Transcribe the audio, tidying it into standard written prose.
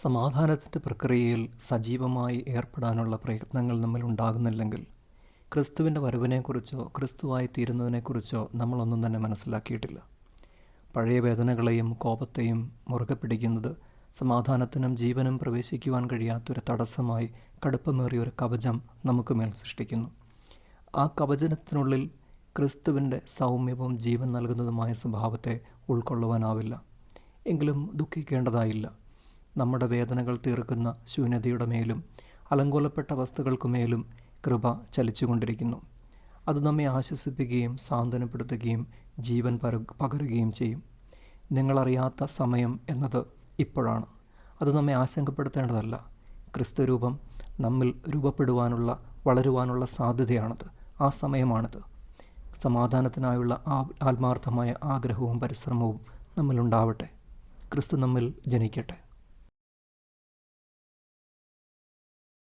സമാധാനത്തിൻ്റെ പ്രക്രിയയിൽ സജീവമായി ഏർപ്പെടാനുള്ള പ്രയത്നങ്ങൾ നമ്മിൽ ഉണ്ടാകുന്നില്ലെങ്കിൽ ക്രിസ്തുവിൻ്റെ വരവിനെക്കുറിച്ചോ ക്രിസ്തുവായി തീരുന്നതിനെക്കുറിച്ചോ നമ്മളൊന്നും തന്നെ മനസ്സിലാക്കിയിട്ടില്ല. പഴയ വേദനകളെയും കോപത്തെയും മുറുകെ പിടിക്കുന്നത് സമാധാനത്തിനും ജീവനും പ്രവേശിക്കുവാൻ കഴിയാത്തൊരു തടസ്സമായി കടുപ്പമേറിയൊരു കവചം നമുക്ക് മേൽ സൃഷ്ടിക്കുന്നു. ആ കവചത്തിനുള്ളിൽ ക്രിസ്തുവിൻ്റെ സൗമ്യവും ജീവൻ നൽകുന്നതുമായ സ്വഭാവത്തെ ഉൾക്കൊള്ളുവാനാവില്ല. എങ്കിലും ദുഃഖിക്കേണ്ടതായില്ല. നമ്മുടെ വേദനകൾ തീർക്കുന്ന ശൂന്യതയുടെ മേലും അലങ്കോലപ്പെട്ട വസ്തുക്കൾക്കുമേലും കൃപ ചലിച്ചുകൊണ്ടിരിക്കുന്നു. അത് നമ്മെ ആശ്വസിപ്പിക്കുകയും സാന്ത്വനപ്പെടുത്തുകയും ജീവൻ പകരുകയും ചെയ്യും. നിങ്ങളറിയാത്ത സമയം എന്നത് ഇപ്പോഴാണ്. അത് നമ്മെ ആശങ്കപ്പെടുത്തേണ്ടതല്ല. ക്രിസ്തുരൂപം നമ്മിൽ രൂപപ്പെടുവാനുള്ള വളരുവാനുള്ള സാധ്യതയാണത്. ആ സമയമാണിത്. സമാധാനത്തിനായുള്ള ആത്മാർത്ഥമായ ആഗ്രഹവും പരിശ്രമവും നമ്മിലുണ്ടാവട്ടെ. ക്രിസ്തു നമ്മിൽ ജനിക്കട്ടെ.